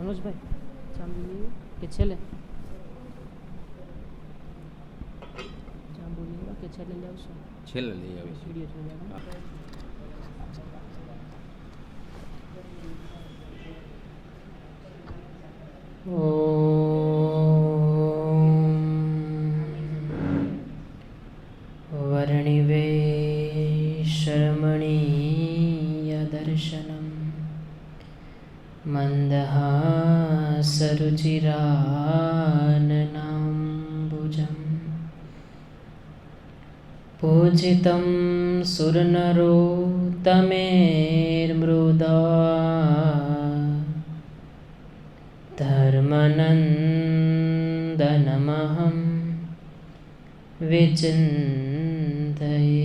મનોજભાઈ જાંબુલી કે છેલ્લે જાંબુલી કે છેલ્લે લઈ આવશો? છેલ્લે લઈ આવીશ. વિડીયો વર્ણિવેશરમણીય દર્શનમ મંદહાસરુચિરાનનાંબુજમ પૂજિतं સુરનરોત્તમેર્મૃદા ધર્મનંદનમહં વિચિંતયે.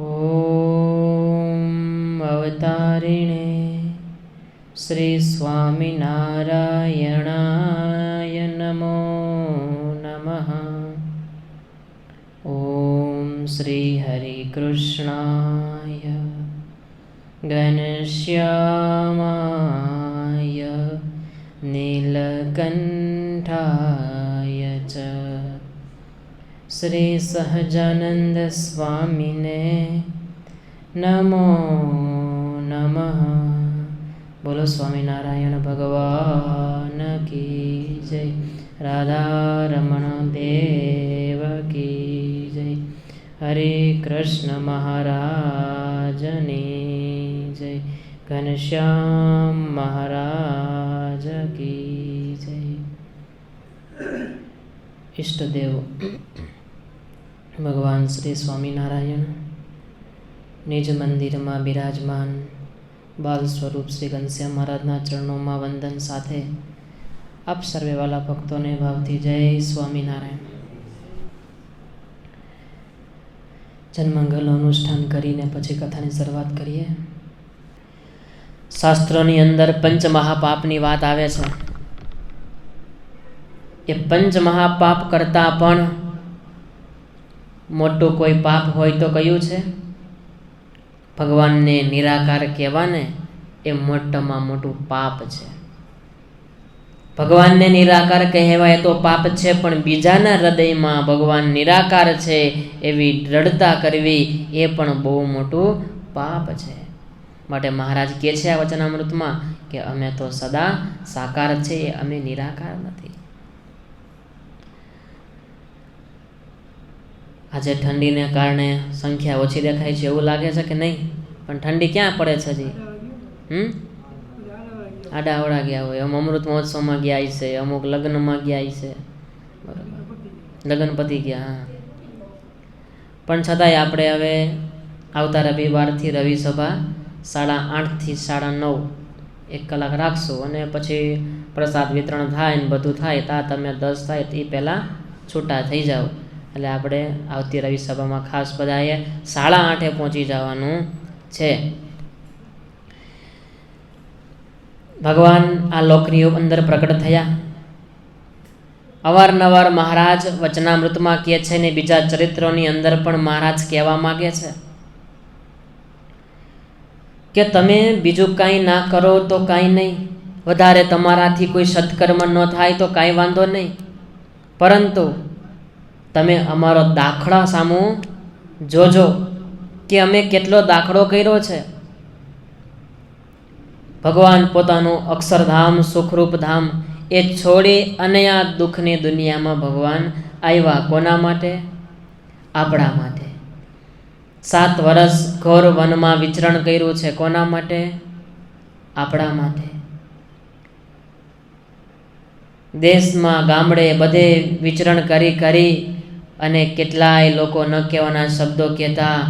ઓમ અવતારિણે શ્રી સ્વામિનારાયણાય નમો નમઃ. ઓમ શ્રી હરિકૃષ્ણાય ઘનશ્યામાય નીલકંઠાય ચ શ્રી સહજાનંદ સ્વામીને નમો નમઃ. બોલો સ્વામિનારાયણ ભગવાન કી જય. રાધારમણ દેવ કી જય. હરે કૃષ્ણ મહારાજની જય. ઘનશ્યામ મહારાજ કી જય. ઈષ્ટદેવ ભગવાન શ્રી સ્વામિનારાયણ નિજ મંદિરમાં બિરાજમાન બાલ સ્વરૂપ શ્રી ઘનશ્યામ મહારાજના ચરણોમાં વંદન સાથે આપ સર્વેવાલા ભક્તોને ભાવથી જય સ્વામિનારાયણ. જન્મંગલનું અનુષ્ઠાન કરીને પછી કથાની શરૂઆત કરીએ. શાસ્ત્રોની અંદર પંચમહાપાપની વાત આવે છે. એ પંચમહાપાપ કરતાં પણ મોટું કોઈ પાપ હોય તો કયું છે? ભગવાનને નિરાકાર કહેવાને એ મોટામાં મોટું પાપ છે. ભગવાનને નિરાકાર કહેવાય તો પાપ છે, પણ બીજાના હૃદયમાં ભગવાન નિરાકાર છે એવી દ્રઢતા કરવી એ પણ બહુ મોટું પાપ છે. માટે મહારાજ કહે છે આ વચનામૃતમાં કે અમે તો સદા સાકાર છે, અમે નિરાકાર નથી. આજે ઠંડીને કારણે સંખ્યા ઓછી દેખાય છે એવું લાગે છે કે નહીં? પણ ઠંડી ક્યાં પડે છે હજી? આડાવડા ગયા હોય, અમૃત મહોત્સવમાં ગયા છે, અમુક લગ્નમાં ગયા છે, બરાબર, લગ્ન પતી ગયા. હા, પણ છતાંય આપણે હવે આવતા રવિવારથી રવિ સભા 8:30 થી 9:30 1 કલાક રાખશું, અને પછી પ્રસાદ વિતરણ થાય ને બધું થાય ત્યાં તમે 10 થાય એ પહેલાં છૂટા થઈ જાઓ. એટલે આપણે આવતી રવિ સભામાં ખાસ બધાએ 8:30 પહોંચી જવાનું છે. ભગવાન આ લોકની અંદર પ્રગટ થયા. અવારનવાર મહારાજ વચનામૃતમાં કહે છે ને બીજા ચરિત્રોની અંદર પણ મહારાજ કહેવા માગે છે કે તમે બીજું કાંઈ ના કરો તો કાંઈ નહીં, વધારે તમારાથી કોઈ સત્કર્મ ન થાય તો કાંઈ વાંધો નહીં, પરંતુ તમે અમારો દાખલા સામું જોજો કે અમે કેટલો દાખલો કર્યો છે. ભગવાન પોતાનું અક્ષરધામ સુખરૂપ ધામ એ છોડી અને આ દુઃખની દુનિયામાં ભગવાન આવ્યા. કોના માટે? આપણા માટે. 7 વર્ષ ઘોર વનમાં વિચરણ કર્યું છે. કોના માટે? આપણા માટે. દેશમાં ગામડે બધે વિચરણ કરી અને કેટલાય લોકો ન કહેવાના શબ્દો કહેતા.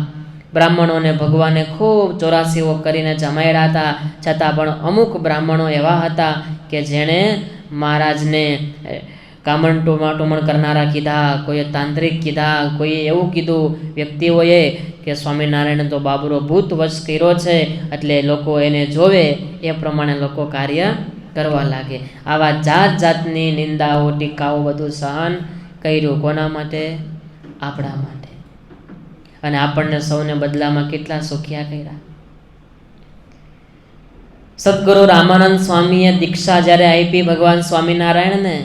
બ્રાહ્મણોને ભગવાને ખૂબ 84 કરીને જમાડ્યા હતા, છતાં પણ અમુક બ્રાહ્મણો એવા હતા કે જેણે મહારાજને કામણ કરનારા કીધા, કોઈએ તાંત્રિક કીધા, કોઈએ એવું કીધું વ્યક્તિઓએ કે સ્વામિનારાયણ તો બાબરો ભૂત વશ કર્યો છે, એટલે લોકો એને જોવે એ પ્રમાણે લોકો કાર્ય કરવા લાગે. આવા જાત જાતની નિંદાઓ ટીકાઓ બધું સહન કર્યું. કોના માટે? આપણા માટે. અને આપણને સૌને બદલામાં કેટલા સુખિયા કર્યા. સદગુરુ રામાનંદ સ્વામીએ દીક્ષા જ્યારે આપી ભગવાન સ્વામિનારાયણને,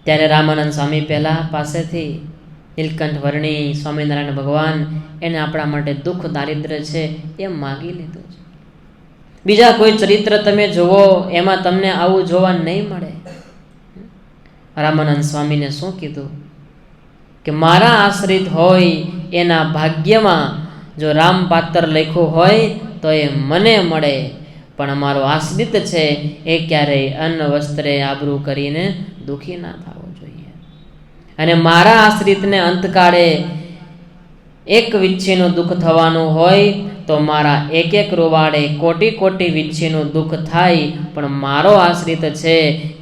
ત્યારે રામાનંદ સ્વામી પહેલા પાસેથી નીલકંઠ વર્ણી સ્વામિનારાયણ ભગવાન એને આપણા માટે દુઃખ દારિદ્ર્ય છે એ માગી લીધું છે. બીજા કોઈ ચરિત્ર તમે જુઓ એમાં તમને આવું જોવા નહીં મળે. રામાનંદ સ્વામીને શું કીધું કે મારા આશ્રિત હોય એના ભાગ્યમાં જો રામ પાત્ર લખ્યું હોય તો એ મને મળે, પણ અમારો આશ્રિત છે એ ક્યારેય અન્ન વસ્ત્રે આબરૂ કરીને દુઃખી ના થવો જોઈએ. અને મારા આશ્રિતને અંતકાળે એક વિચ્છીનું દુઃખ થવાનું હોય તો મારા એક એક રૂવાડે કોટી કોટી વિચ્છીનું દુઃખ થાય, પણ મારો આશ્રિત છે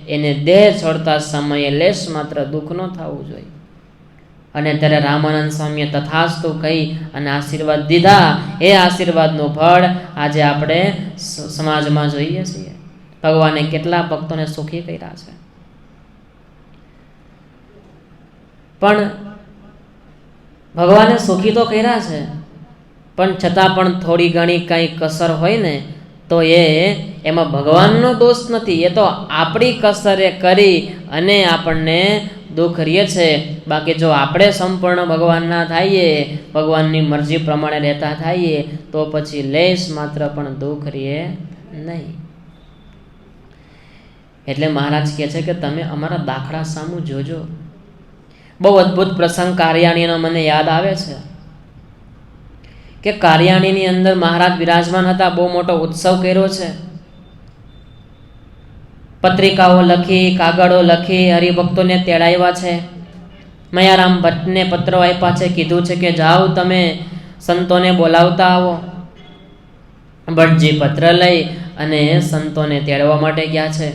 એને દેહ છોડતા સમયે લેશ માત્ર દુઃખ ન થવું જોઈએ. અને ત્યારે રામાનંદ સ્વામીએ તથાસ્તુ કહી અને આશીર્વાદ દીધા. એ આશીર્વાદનું ફળ આજે આપણે સમાજમાં જોઈએ છીએ. ભગવાને કેટલા ભક્તોને સુખી કર્યા છે. પણ ભગવાને સુખી તો કર્યા છે, પણ છતાં પણ થોડી ઘણી કંઈ કસર હોય ને તો એમાં ભગવાનનો દોષ નથી, એ તો આપણી કસરે કરી અને આપણને દુઃખ રહે છે. બાકી જો આપણે સંપૂર્ણ ભગવાનના થઈએ, ભગવાનની મરજી પ્રમાણે રહેતા થઈએ તો પછી લેશ માત્ર પણ દુઃખ રહે નહીં. એટલે મહારાજ કહે છે કે તમે અમારા દાખલા સામું જોજો. બહુ અદ્ભુત પ્રસંગ કાર્યાણીનો મને યાદ આવે છે કે કાર્યાણીની અંદર મહારાજ બિરાજમાન હતા. બહુ મોટો ઉત્સવ કર્યો છે. પત્રિકાઓ લખી, કાગળો લખી, હરિભક્તોને તેડાવ્યા છે. મયારામ ભટ્ટને પત્રો આપ્યા છે, કીધું છે કે જાઓ તમે સંતોને બોલાવતા આવો. ભટ્ટજી પત્ર લઈ અને સંતોને તેડવા માટે ગયા છે.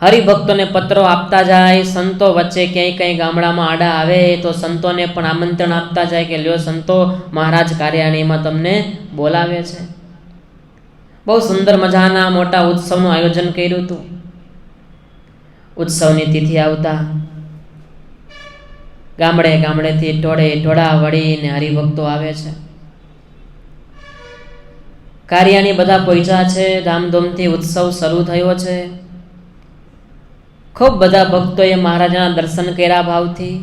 હરિભક્તોને પત્રો આપતા જાય. સંતો વચ્ચે ક્યાંય કંઈ ગામડામાં આડા આવે તો સંતોને પણ આમંત્રણ આપતા જાય કે લ્યો સંતો, મહારાજ કાર્યાણીમાં તમને બોલાવે છે. બહુ સુંદર મજાના મોટા ઉત્સવનું આયોજન કર્યું હતું. ઉત્સવની તિથિ આવતા ગામડે ગામડેથી ટોળા વળીને હરિભક્તો આવે છે. કાર્યાણી બધા પહોંચ્યા છે. ધામધૂમથી ઉત્સવ શરૂ થયો છે. ખૂબ બધા ભક્તોએ મહારાજના દર્શન કર્યા ભાવથી.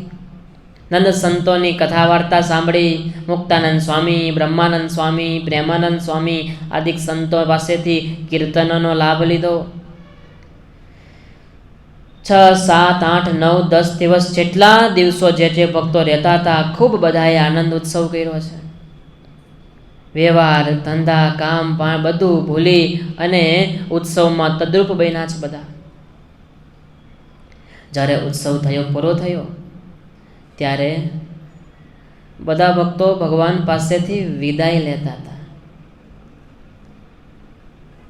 નંદ સંતોની કથા વાર્તા સાંભળી. મુક્તાનંદ સ્વામી, બ્રહ્માનંદ સ્વામી, પ્રેમાનંદ સ્વામી આદિક સંતો પાસેથી કીર્તનનો લાભ લીધો. 6, 7, 8, 9, 10 દિવસ જેટલા દિવસો જે ભક્તો રહેતા હતા, ખૂબ બધાએ આનંદ ઉત્સવ કર્યો છે. વ્યવહાર, ધંધા, કામ બધું ભૂલી અને ઉત્સવમાં તદ્રુપ બન્યા છે બધા. જ્યારે ઉત્સવ પૂરો થયો ત્યારે બધા ભક્તો ભગવાન પાસેથી વિદાય લેતા હતા.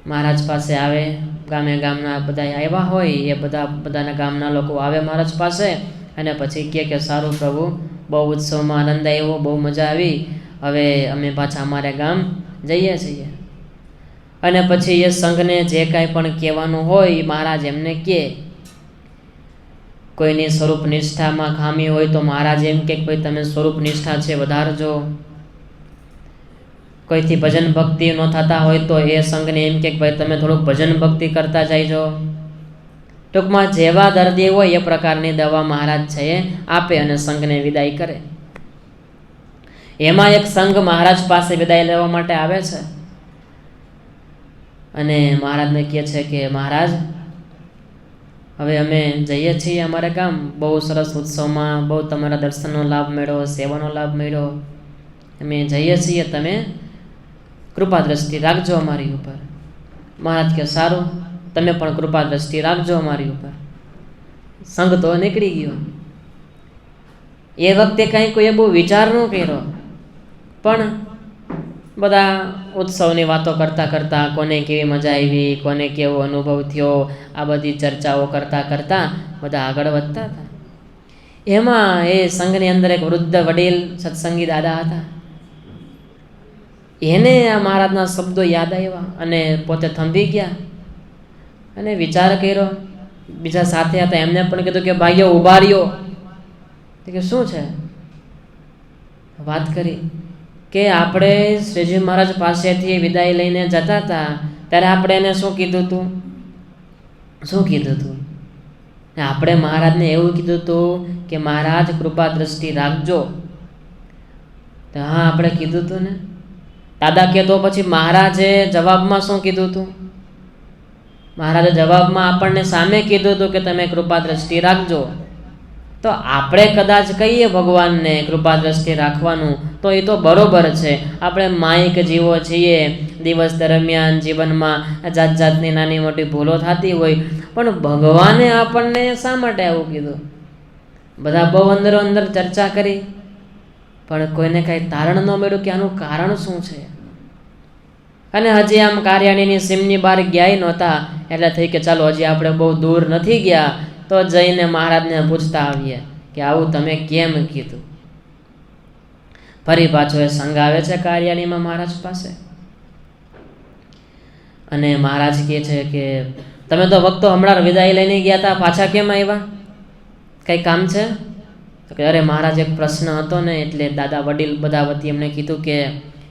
મહારાજ પાસે આવે. ગામના બધા આવ્યા હોય એ બધાના ગામના લોકો આવે મહારાજ પાસે અને પછી કહે કે સારું પ્રભુ, બહુ ઉત્સવમાં આનંદ આવ્યો, બહુ મજા આવી, હવે અમે પાછા અમારે ગામ જઈએ છીએ. અને પછી એ સંઘને જે કાંઈ પણ કહેવાનું હોય મહારાજ એમને કહે. કોઈની સ્વરૂપ નિષ્ઠામાં ખામી હોય તો મહારાજ એમ કે ભાઈ તમે સ્વરૂપ નિષ્ઠા છે વધારજો. કોઈથી ભજન ભક્તિ ન થતા હોય તો એ સંઘને એમ કે ભાઈ તમે થોડુંક ભજન ભક્તિ કરતા જઈજો. ટૂંકમાં જેવા દર્દી હોય એ પ્રકારની દવા મહારાજ છે એ આપે અને સંઘને વિદાય કરે. એમાં એક સંઘ મહારાજ પાસે વિદાય લેવા માટે આવે છે અને મહારાજને કહે છે કે મહારાજ, હવે અમે જઈએ છીએ અમારા ગામ. બહુ સરસ ઉત્સવમાં બહુ તમારા દર્શનનો લાભ મળ્યો, સેવાનો લાભ મળ્યો. અમે જઈએ છીએ, તમે કૃપા દ્રષ્ટિ રાખજો અમારી ઉપર. મહારાજ કે સારું, તમે પણ કૃપા દ્રષ્ટિ રાખજો અમારી ઉપર. સંઘ તો નીકળી ગયો. એ વખતે કાંઈ કોઈએ બહુ વિચાર ન કર્યો, પણ બધા ઉત્સવની વાતો કરતાં કરતાં કોને કેવી મજા આવી, કોને કેવો અનુભવ થયો, આ બધી ચર્ચાઓ કરતાં બધા આગળ વધતા હતા. એમાં એ સંઘની અંદર એક વૃદ્ધ વડીલ સત્સંગી દાદા હતા. એને આ મહારાજના શબ્દો યાદ આવ્યા અને પોતે થંભી ગયા અને વિચાર કર્યો. બીજા સાથે હતા એમને પણ કીધું કે ભાઈઓ ઊભા રહ્યો. કે શું છે? વાત કરી કે આપણે શ્રીજી મહારાજ પાસેથી વિદાય લઈને જતા હતા ત્યારે આપણે એને શું કીધું હતું? આપણે મહારાજને એવું કીધું હતું કે મહારાજ કૃપા દ્રષ્ટિ રાખજો. તો હા, આપણે કીધું હતું ને. દાદા કે તો પછી મહારાજે જવાબમાં શું કીધું હતું? મહારાજે જવાબમાં આપણને સામે કીધું હતું કે તમે કૃપા દ્રષ્ટિ રાખજો. તો આપણે કદાચ કહીએ ભગવાનને કૃપા દ્રષ્ટિ રાખવાનું, તો એ તો બરોબર છે. આપણે માયિક જીવો છીએ, દિવસ દરમિયાન જીવનમાં જાત જાતની નાની મોટી ભૂલો થતી હોય, પણ ભગવાને આપણને શા માટે આવું કીધું? બધા બહુ અંદરો અંદર ચર્ચા કરી, પણ કોઈને કાંઈ તારણ ન મળ્યું કે આનું કારણ શું છે. અને હજી આમ કાર્યાણીની સીમની બહાર ગયા નહોતા, એટલે થઈ કે ચાલો હજી આપણે બહુ દૂર નથી ગયા, તો જઈને મહારાજને પૂછતા આવીએ કે આવું તમે કેમ કીધું. ફરી પાછો એ સંઘ આવે છે કાર્યાણીમાં મહારાજ પાસે, અને મહારાજ કહે છે કે તમે તો વખતો હમણાં વિદાય લઈને ગયા હતા, પાછા કેમ આવ્યા? કંઈ કામ છે? તો કે અરે મહારાજ, એક પ્રશ્ન હતો ને, એટલે દાદા વડીલ બધા વતી એમને કીધું કે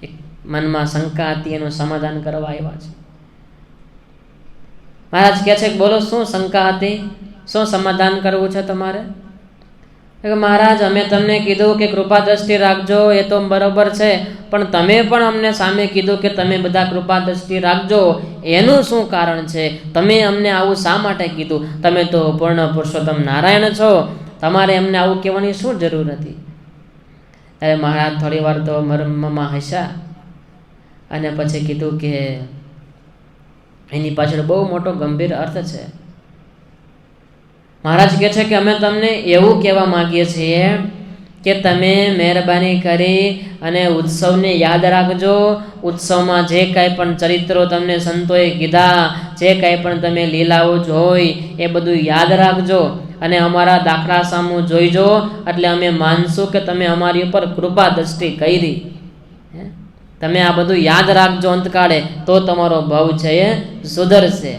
એક મનમાં શંકા હતી, એનું સમાધાન કરવા આવ્યા છે. મહારાજ કહે છે કે બોલો, શું શંકા હતી, શું સમાધાન કરવું છે તમારે? મહારાજ, અમે તમને કીધું કે કૃપા દ્રષ્ટિ રાખજો, એ તો બરોબર છે, પણ તમે પણ અમને સામે કીધું કે તમે બધા કૃપા દ્રષ્ટિ રાખજો, એનું શું કારણ છે? તમે અમને આવું શા માટે કીધું? તમે તો પૂર્ણ પુરુષોત્તમ નારાયણ છો, તમારે અમને આવું કહેવાની શું જરૂર હતી? અરે મહારાજ થોડી વાર તો મર્મમાં હસ્યા, અને પછી કીધું કે એની પાછળ બહુ મોટો ગંભીર અર્થ છે. મહારાજ કહે છે કે અમે તમને એવું કહેવા માંગીએ છીએ કે તમે મહેરબાની કરી અને ઉત્સવને યાદ રાખજો. ઉત્સવમાં જે કાંઈ પણ ચરિત્રો તમને સંતોએ કીધા, જે કાંઈ પણ તમે લીલાઓ જોઈ, એ બધું યાદ રાખજો, અને અમારા દાખલા સામું જોઈજો, એટલે અમે માનશું કે તમે અમારી ઉપર કૃપા દ્રષ્ટિ કરી. તમે આ બધું યાદ રાખજો અંતકાળે, તો તમારો ભાવ છે એ સુધરશે.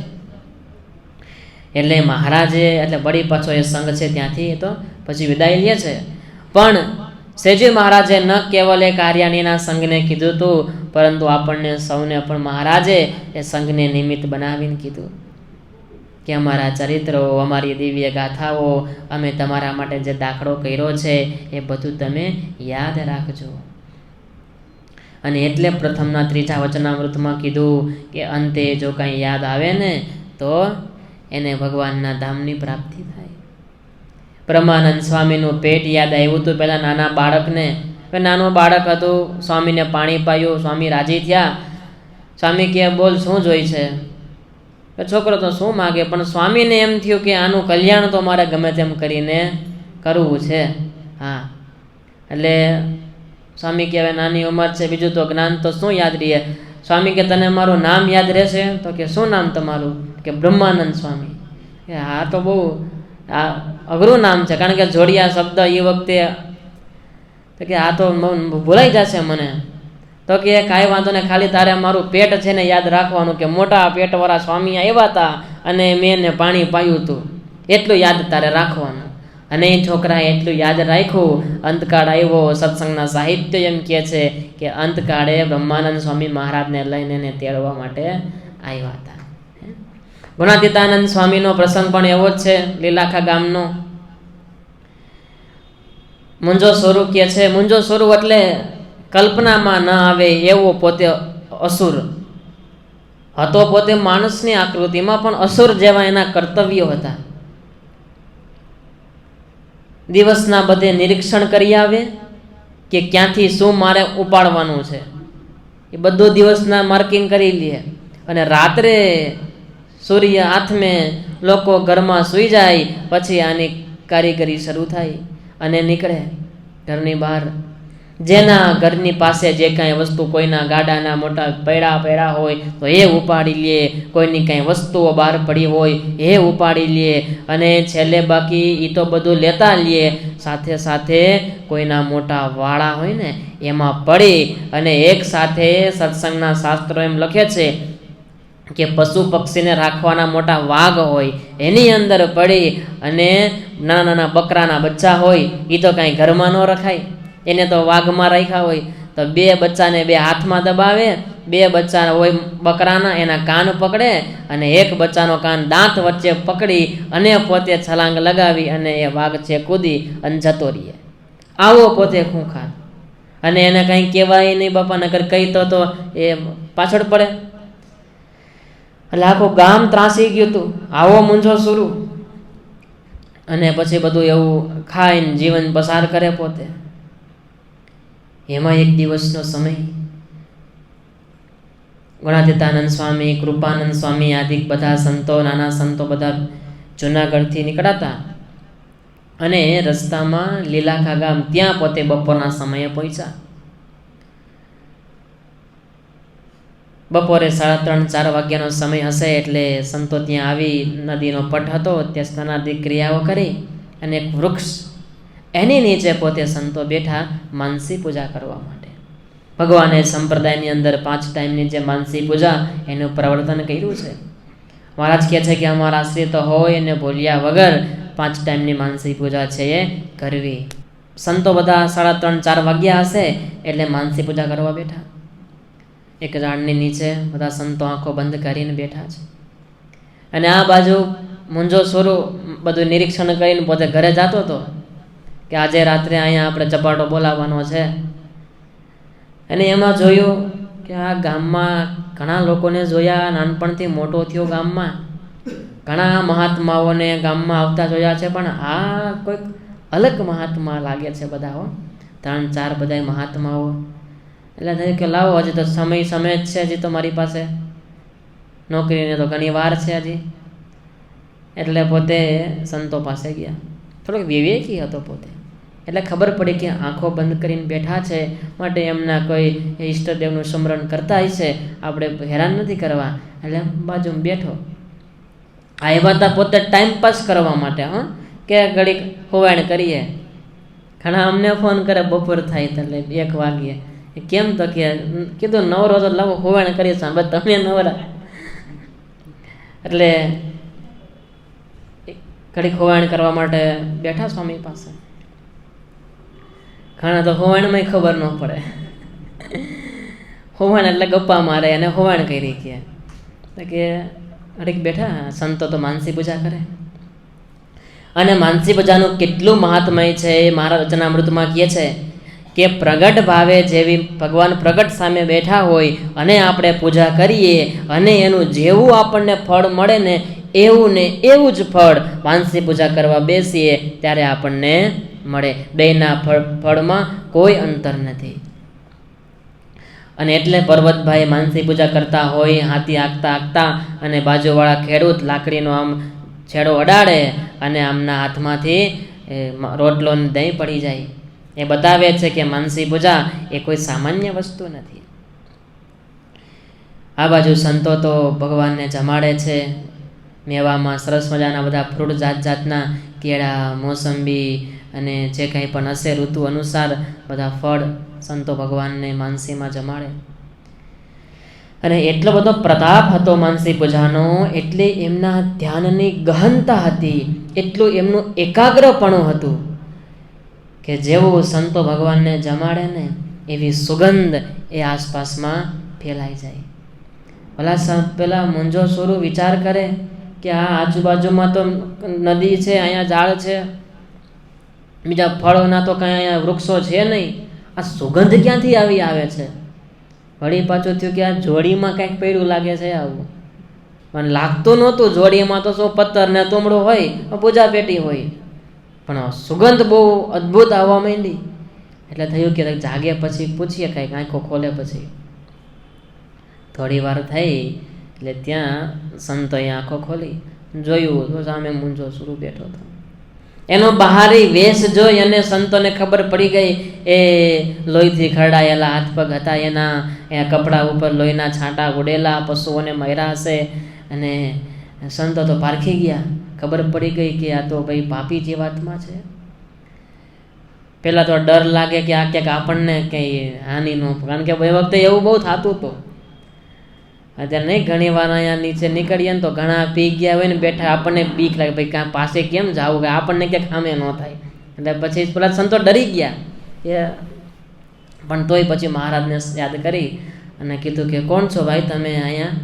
એટલે મહારાજે, એટલે વળી પાછો એ સંઘ છે ત્યાંથી તો પછી વિદાય લે છે. પણ શ્રીજી મહારાજે ન કેવલ એ કાર્યાણીના સંઘને કીધું હતું, પરંતુ આપણને સૌને પણ મહારાજે એ સંઘને નિમિત્ત બનાવીને કીધું કે અમારા ચરિત્રો, અમારી દિવ્ય ગાથાઓ, અમે તમારા માટે જે દાખલો કર્યો છે એ બધું તમે યાદ રાખજો. અને એટલે પ્રથમના 3જા વચનામૃતમાં કીધું કે અંતે જો કાંઈ યાદ આવે ને તો એને ભગવાનના ધામની પ્રાપ્તિ થાય. બ્રહ્માનંદ સ્વામીનું પેટ યાદ આવ્યું હતું પેલા નાના બાળકને. નાનું બાળક હતું, સ્વામીને પાણી પાયું, સ્વામી રાજી થયા. સ્વામી કહે બોલ શું જોઈ છે? છોકરો તો શું માગે, પણ સ્વામીને એમ થયું કે આનું કલ્યાણ તો મારે ગમે તેમ કરીને કરવું છે. હા, એટલે સ્વામી કહે નાની ઉંમર છે, બીજું તો જ્ઞાન તો શું યાદ રહે. સ્વામી કે તને મારું નામ યાદ રહેશે? તો કે શું નામ તમારું? કે બ્રહ્માનંદ સ્વામી. કે હા, તો બહુ અઘરું નામ છે, કારણ કે જોડિયા શબ્દ એ વખતે, તો કે આ તો ભૂલાઈ જશે મને. તો કે કાંઈ વાંધો ને, ખાલી તારે મારું પેટ છે ને યાદ રાખવાનું, કે મોટા પેટવાળા સ્વામી આવ્યા હતા અને મેં એને પાણી પાયું હતું, એટલું યાદ તારે રાખવાનું. અને એ છોકરાએ એટલું યાદ રાખ્યું. અંતકાળ આવ્યો, સત્સંગના સાહિત્ય એમ કહે છે કે અંતકાળે બ્રહ્માનંદ સ્વામી મહારાજને લઈને એને તેડવા માટે આવ્યા હતા. ગુણાતીતાનંદ સ્વામીનો પ્રસંગ પણ એવો જ છે, લીલાખા ગામનો. મુંજો સ્વરૂપ કહે છે, મુંજો સ્વરૂપ એટલે કલ્પનામાં ન આવે એવો પોતે અસુર હતો. પોતે માણસની આકૃતિમાં, પણ અસુર જેવા એના કર્તવ્યો હતા. દિવસના બધે નિરીક્ષણ કરી આવે કે ક્યાંથી શું મારે ઉપાડવાનું છે, એ બધું દિવસના માર્કિંગ કરી લે. અને રાત્રે સૂર્ય આથમે, લોકો ઘરમાં સૂઈ જાય, પછી આની કારીગરી શરૂ થાય અને નીકળે ઘરની બહાર. જેના ઘરની પાસે જે કાંઈ વસ્તુ, કોઈના ગાડાના મોટા પૈડા હોય તો એ ઉપાડી લે, કોઈની કાંઈ વસ્તુઓ બહાર પડી હોય એ ઉપાડી લે, અને છેલ્લે બાકી એ તો બધું લેતા લે, સાથે સાથે કોઈના મોટા વાળા હોય ને એમાં પડી, અને એક સાથે સત્સંગના શાસ્ત્રો એમ લખે છે કે પશુ પક્ષીને રાખવાના મોટા વાઘ હોય એની અંદર પડી, અને નાના નાના બકરાના બચ્ચા હોય એ તો કાંઈ ઘરમાં ન રખાય, એને તો વાઘમાં રાખ્યા હોય, તો 2 બચ્ચાને 2 હાથમાં દબાવે, 2 બચ્ચા હોય બકરાના એના કાન પકડે અને એક બચ્ચાનો કાન દાંત વચ્ચે પકડી અને પોતે છલાંગ લગાવી અને એ વાઘ છે કૂદી અને જતો રહીએ. આવો પોતે ખૂંખાર. અને એને કંઈ કહેવાય નહીં બાપા, નકર કહી તો એ પાછળ પડે. એટલે આખું ગામ ત્રાસી ગયું હતું, આવો મૂંઝો શરૂ. અને પછી બધું એવું ખાઈને જીવન પસાર કરે પોતે. એમાં એક દિવસનો સમય ગુણાતીતાનંદ સ્વામી, કૃપાનંદ સ્વામી આદિ બધા સંતો, નાના સંતો બધા જુનાગઢથી નીકળાતા અને રસ્તામાં લીલાખા ગામ ત્યાં પોતે બપોરના સમયે પહોંચ્યા. બપોરે 3:30-4 વાગ્યાનો સમય હશે એટલે સંતો ત્યાં આવી, નદીનો પટ હતો ત્યાં સ્નાનાદિક ક્રિયાઓ કરી અને એક વૃક્ષ એની નીચે પોતે સંતો બેઠા માનસી પૂજા કરવા માટે. ભગવાને સંપ્રદાયની અંદર 5 ટાઈમની જે માનસી પૂજા એનું પ્રવર્તન કર્યું છે. મહારાજ કહે છે કે અમારા આશ્રિત હોય અને ભૂલ્યા વગર 5 ટાઈમની માનસી પૂજા છે એ કરવી. સંતો બધા 3:30-4 વાગ્યા હશે એટલે માનસી પૂજા કરવા બેઠા. એક ઝાડની નીચે બધા સંતો આંખો બંધ કરીને બેઠા છે. અને આ બાજુ મૂંઝો સોરો બધું નિરીક્ષણ કરીને પોતે ઘરે જતો હતો કે આજે રાત્રે અહીંયા આપણે ચપાટો બોલાવવાનો છે. અને એમાં જોયું કે આ ગામમાં ઘણા લોકોને જોયા, નાનપણથી મોટો થયો ગામમાં, ઘણા મહાત્માઓને ગામમાં આવતા જોયા છે, પણ આ કોઈક અલગ મહાત્મા લાગે છે બધા. 3-4 બધા મહાત્માઓ. એટલે થયું કે લાવો હજી તો સમય જ છે, હજી તો મારી પાસે નોકરીને તો ઘણી વાર છે હજી. એટલે પોતે સંતો પાસે ગયા. થોડોક વિવેકી હતો પોતે, એટલે ખબર પડી કે આંખો બંધ કરીને બેઠા છે માટે એમના કોઈ ઈષ્ટદેવનું સ્મરણ કરતા હશે, આપણે હેરાન નથી કરવા. એટલે બાજુમાં બેઠો. આવ્યા હતા પોતે ટાઈમ પાસ કરવા માટે, કે ઘડીક હોવાણ કરીએ. ઘણા અમને ફોન કરે બપોર થાય એટલે 1 વાગ્યે, કેમ તો કે કીધું નવરો તો લાવો હોવાણ કરીએ બસ તમે નવરા. એટલે ઘડીક હોવાણ કરવા માટે બેઠા સ્વામી પાસે. ઘણા તો હોવાણમાં ખબર ન પડે, હોવાણ એટલે ગપ્પા મારે અને હોવાણ કરી કે ઘડીક બેઠા. સંતો તો માનસી પૂજા કરે અને માનસી પૂજાનું કેટલું મહાત્મય છે એ મારા વચનામૃતમાં કહે છે કે પ્રગટ ભાવે જેવી ભગવાન પ્રગટ સામે બેઠા હોય અને આપણે પૂજા કરીએ અને એનું જેવું આપણને ફળ મળે ને એવું જ ફળ માનસી પૂજા કરવા બેસીએ ત્યારે આપણને મળે. બેયના ફળમાં કોઈ અંતર નથી. અને એટલે પર્વતભાઈ માનસી પૂજા કરતા હોય, હાથી આગતા અને બાજુવાળા ખેડૂત લાકડીનો આમ છેડો અડાડે અને આમના હાથમાંથી રોટલો દહીં પડી જાય. એ બતાવે છે કે માનસી પૂજા એ કોઈ સામાન્ય વસ્તુ નથી. આ બાજુ સંતો તો ભગવાનને જમાડે છે. મેવામાં સરસ મજાના બધા ફ્રૂટ, જાતના કેળા, મોસંબી અને જે કંઈ પણ હશે ઋતુ અનુસાર બધા ફળ સંતો ભગવાનને માનસીમાં જમાડે. અને એટલો બધો પ્રતાપ હતો માનસી પૂજાનો, એટલે એમના ધ્યાનની ગહનતા હતી, એટલું એમનું એકાગ્રપણું હતું કે જેવું સંતો ભગવાનને જમાડે ને એવી સુગંધ એ આસપાસમાં ફેલાઈ જાય. પેલા મૂંઝો સોરું વિચાર કરે કે આ આજુબાજુમાં તો નદી છે, અહીંયા ઝાડ છે, બીજા ફળોના તો કાંઈ અહીંયા વૃક્ષો છે નહીં, આ સુગંધ ક્યાંથી આવે છે? વળી પાછું થયું કે આ જોડીમાં કંઈક પડ્યું લાગે છે આવું. મને લાગતું નહોતું, જોડીમાં તો શું પથ્થર ને તુમડું હોય, પૂજા પેટી હોય, પણ સુગંધ બહુ અદ્ભુત આવવા માંડી. એટલે થયું કે જાગે પછી પૂછીએ કંઈક, આંખો ખોલે પછી. થોડી વાર થઈ એટલે ત્યાં સંતોએ આંખો ખોલી જોયું તો સામે મૂંઝો સુરુ બેઠો હતો. એનો બહારી વેશ જોઈ અને સંતોને ખબર પડી ગઈ એ લોહીથી ખરડાયેલા હાથ પગ હતા, એના કપડા ઉપર લોહીના છાંટા ઉડેલા, પશુઓને માર્યા હશે. અને સંતો તો પારખી ગયા, ખબર પડી ગઈ કે આ તો ભાઈ પાપી જીવાત્મા છે. પહેલાં તો ડર લાગે કે આ ક્યાંક આપણને કંઈ હાનિ ન, કારણ કે એ વખતે એવું બહુ થતું હતું. અત્યારે નહીં, ઘણી વાર અહીંયા નીચે નીકળીએ ને તો ઘણા પી ગયા હોય ને બેઠા, આપણને બીક લાગે ભાઈ કાં પાસે કેમ જવું, કે આપણને ક્યાંક સામે ન થાય. એટલે પછી પેલા સંતો ડરી ગયા કે પણ તોય પછી મહારાજને યાદ કરી અને કીધું કે કોણ છો ભાઈ તમે અહીંયા?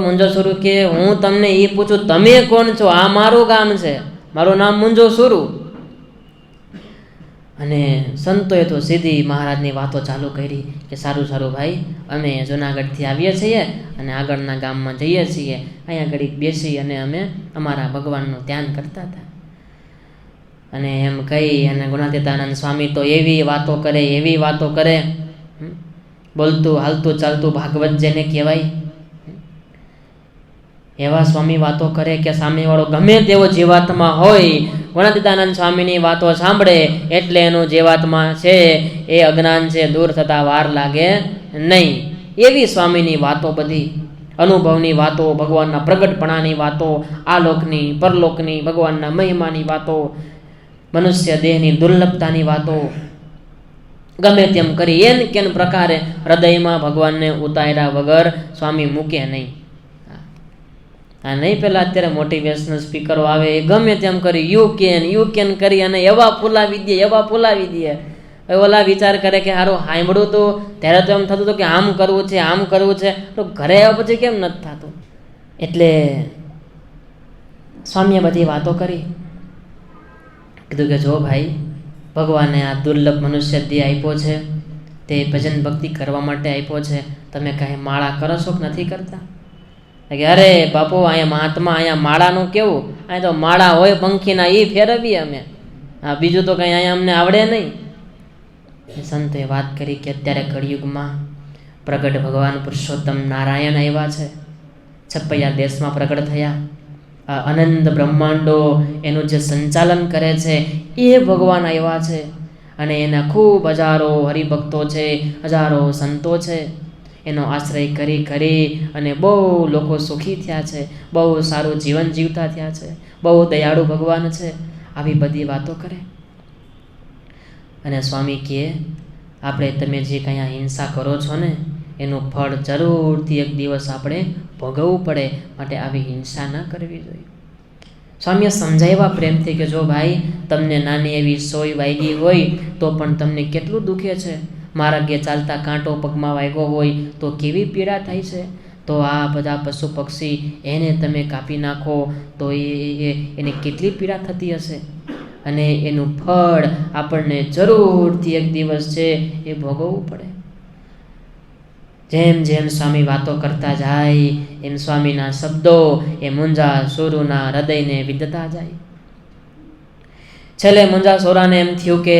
મુંજોસુરુ કે હું તમને એ પૂછું તમે કોણ છો? આ મારું ગામ છે, મારું નામ મુંજોસુરુ. અને સંતોએ તો સીધી મહારાજની વાતો ચાલુ કરી કે સારું સારું ભાઈ, અમે જુનાગઢથી આવીએ છીએ અને આગળના ગામમાં જઈએ છીએ, અહીંયા ઘડીક બેસી અને અમે અમારા ભગવાનનું ધ્યાન કરતા હતા. અને એમ કહી અને ગુણાતીતાનંદ સ્વામી તો એવી વાતો કરે, બોલતું હાલતું ચાલતું ભાગવત જેને કહેવાય, એવા સ્વામી વાતો કરે કે સામેવાળો ગમે તેવો જીવાત્મા હોય, ગુણાતીતાનંદ સ્વામીની વાતો સાંભળે એટલે એનું જીવાત્મા છે એ અજ્ઞાન છે દૂર થતા વાર લાગે નહીં. એવી સ્વામીની વાતો બધી, અનુભવની વાતો, ભગવાનના પ્રગટપણાની વાતો, આલોકની પરલોકની, ભગવાનના મહિમાની વાતો, મનુષ્ય દેહની દુર્લભતાની વાતો, ગમે તેમ કરી એન કેન પ્રકારે હૃદયમાં ભગવાનને ઉતાર્યા વગર સ્વામી મૂકે નહીં. આ નહીં પેલા અત્યારે મોટિવેશનલ સ્પીકરો આવે એ ગમે તેમ કરી યુ કેન કરી અને એવા ફૂલાવી દે. ઓલા વિચાર કરે કે હારું સાંભળું તો ત્યારે તો એમ થતું હતું કે આમ કરવું છે તો ઘરે આવ્યા પછી કેમ નથી થતું. એટલે સ્વામીએ બધી વાતો કરી, કીધું કે જો ભાઈ, ભગવાને આ દુર્લભ મનુષ્ય દેહ આપ્યો છે, તે ભજન ભક્તિ કરવા માટે આપ્યો છે. તમે કાંઈ માળા કરો છો કે નથી કરતા? કે અરે બાપુ, અહીંયા મહાત્મા, અહીંયા માળાનું કેવું, અહીંયા તો માળા હોય પંખીના એ ફેરવીએ અમે, બીજું તો કંઈ અહીંયા અમને આવડે નહીં. સંતોએ વાત કરી કે અત્યારે કળિયુગમાં પ્રગટ ભગવાન પુરુષોત્તમ નારાયણ આવ્યા છે, છપૈયા દેશમાં પ્રગટ થયા. અનંત બ્રહ્માંડો એનું જે સંચાલન કરે છે એ ભગવાન આવ્યા છે અને એના ખૂબ હજારો હરિભક્તો છે, હજારો સંતો છે. એનો આશ્રય કરી અને બહુ લોકો સુખી થયા છે, બહુ સારું જીવન જીવતા થયા છે, બહુ દયાળુ ભગવાન છે. આવી બધી વાતો કરે. અને સ્વામી કહે, આપણે તમે જે કંઈ આ હિંસા કરો છો ને એનું ફળ જરૂરથી એક દિવસ આપણે ભોગવવું પડે, માટે આવી હિંસા ન કરવી જોઈએ. સ્વામીએ સમજાવ્યા પ્રેમથી કે જો ભાઈ, તમને નાની એવી સોય વાગી હોય તો પણ તમને કેટલું દુખે છે. માર્ગે ચાલતા કાંટો પગમાં વાગ્યો હોય તો કેવી પીડા થાય છે. તો આ બધા પશુ પક્ષી એને તમે કાપી નાખો તો એને કેટલી પીડા થતી હશે. અને એનું ફળ આપણને જરૂરથી એક દિવસ છે એ ભોગવવું પડે. જેમ જેમ સ્વામી વાતો કરતા જાય એમ સ્વામીના શબ્દો એ મુંજાસુરુના હૃદયને વિંધતા જાય. છેલ્લે મુંજાસુરાને એમ થયું કે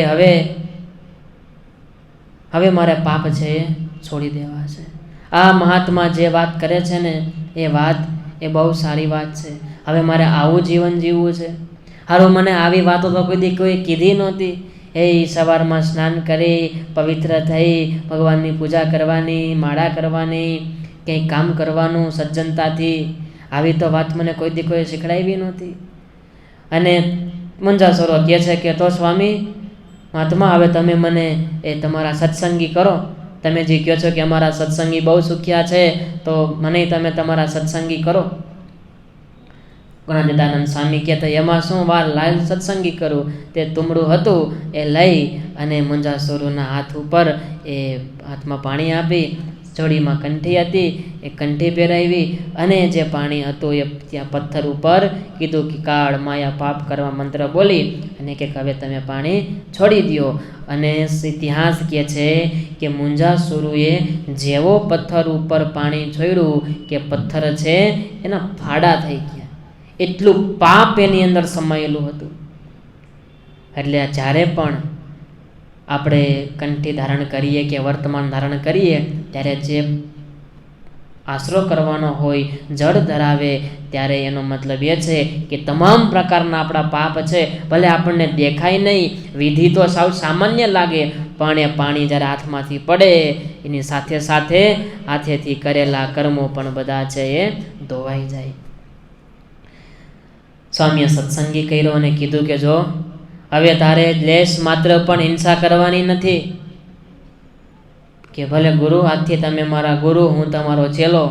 હવે મારે પાપ છે એ છોડી દેવા છે. આ મહાત્મા જે વાત કરે છે ને એ વાત એ બહુ સારી વાત છે. હવે મારે આવું જીવન જીવવું છે. હારું, મને આવી વાતો તો કોઈ કીધી નહોતી. સવારમાં સ્નાન કરી પવિત્ર થઈ ભગવાનની પૂજા કરવાની, માળા કરવાની, કંઈક કામ કરવાનું સજ્જનતાથી, આવી તો વાત મને કોઈ શીખડાવી નહોતી. અને મુંજાસુરો કહે છે કે તો સ્વામી મહાત્મા, હવે તમે મને એ તમારા સત્સંગી કરો. તમે જે કહો છો કે અમારા સત્સંગી બહુ સુખ્યા છે, તો મને તમે તમારા સત્સંગી કરો. ગુણાતીતાનંદ સ્વામી કહેતા, એમાં શું વાર, લાલ સત્સંગી કરું. તે તુમડું હતું એ લઈ અને મુંજાસુરુના હાથ ઉપર એ હાથમાં પાણી આપી, જોડીમાં કંઠી હતી એ કંઠી પહેરાવી અને જે પાણી હતું એ ત્યાં પથ્થર ઉપર કીધું કે કાળ માયા પાપ કરવા મંત્ર બોલી અને કે હવે તમે પાણી છોડી દો. અને ઇતિહાસ કહે છે કે મુંજાસુરુએ જેવો પથ્થર ઉપર પાણી છોડ્યું કે પથ્થર છે એના ફાડા થઈ ગયા. એટલું પાપ એની અંદર સમાયેલું હતું. એટલે જ્યારે પણ આપણે કંઠી ધારણ કરીએ કે વર્તમાન ધારણ કરીએ ત્યારે જે આશરો કરવાનો હોય, જળ ધરાવે, ત્યારે એનો મતલબ એ છે કે તમામ પ્રકારના આપણા પાપ છે, ભલે આપણને દેખાય નહીં, વિધિ તો સાવ સામાન્ય લાગે, પણ એ પાણી જ્યારે હાથમાંથી પડે એની સાથે સાથે હાથેથી કરેલા કર્મો પણ બધા છે એ ધોવાઈ જાય. સ્વામીએ સત્સંગી કર્યો અને કીધું કે જો હવે તારે લેશ માત્ર પણ હિંસા કરવાની નથી. કે ભલે ગુરુ, આજથી તમે મારા ગુરુ, હું તમારો ચેલો,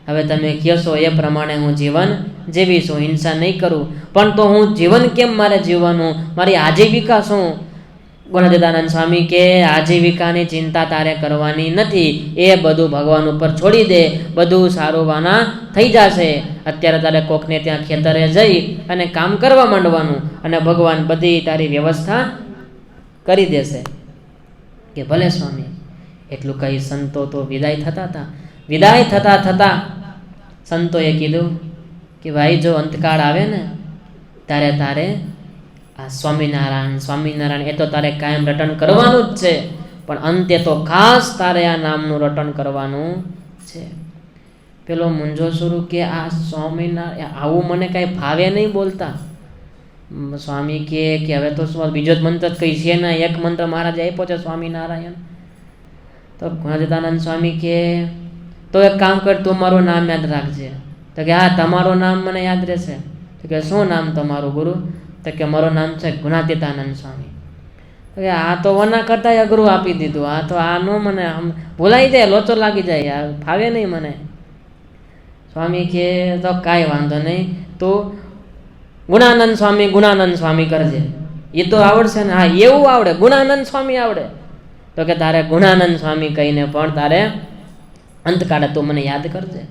હવે તમે કહેશો એ પ્રમાણે હું જીવન જીવીશું, હિંસા નહીં કરું. પણ તો હું જીવન કેમ મારે જીવવાનું, મારી આજીવિકા શું? ગુણાતીતાનંદ સ્વામી કે આજીવિકાની ચિંતા તારે કરવાની નથી, એ બધું ભગવાન ઉપર છોડી દે, બધું સારું વાના થઈ જશે. અત્યારે તારે કોકને ત્યાં ખેતરે જઈ અને કામ કરવા માંડવાનું અને ભગવાન બધી તારી વ્યવસ્થા કરી દેશે. કે ભલે સ્વામી. એટલું કહી સંતો તો વિદાય થતા હતા. વિદાય થતા થતા સંતોએ કીધું કે ભાઈ જો અંતકાળ આવે ને ત્યારે તારે આ સ્વામિનારાયણ સ્વામિનારાયણ એ તો તારે કાયમ રટન કરવાનું જ છે, પણ અંતે તો ખાસ તારે આ નામનું રટન કરવાનું છે. પેલો મૂંઝો શરૂ કે આ સ્વામિનારાયણ આવું મને કાંઈ ફાવે નહીં બોલતા. સ્વામી કે હવે તો બીજો જ મંત્ર જ કઈ છે ને, એક મંત્ર મહારાજે આપ્યો છે સ્વામિનારાયણ. તો ગુણાતીતાનંદ સ્વામી કે તો એક કામ કર, તું મારું નામ યાદ રાખજે. તો કે હા તમારું નામ મને યાદ રહેશે. તો કે શું નામ તમારું ગુરુ? તો કે મારું નામ છે ગુણાતીતાનંદ સ્વામી. તો કે આ તો વના કરતા અઘરું આપી દીધું, આ તો આ નો મને આમ ભૂલાઈ જાય, લોચો લાગી જાય, આ ફાવે નહીં મને. સ્વામી કે તો કાંઈ વાંધો નહીં, તું ગુણાનંદ સ્વામી કરજે, એ તો આવડશે ને. હા એવું આવડે, ગુણાનંદ સ્વામી આવડે. તો કે તારે ગુણાનંદ સ્વામી કહીને પણ તારે અંતકાળે તું મને યાદ કરજે.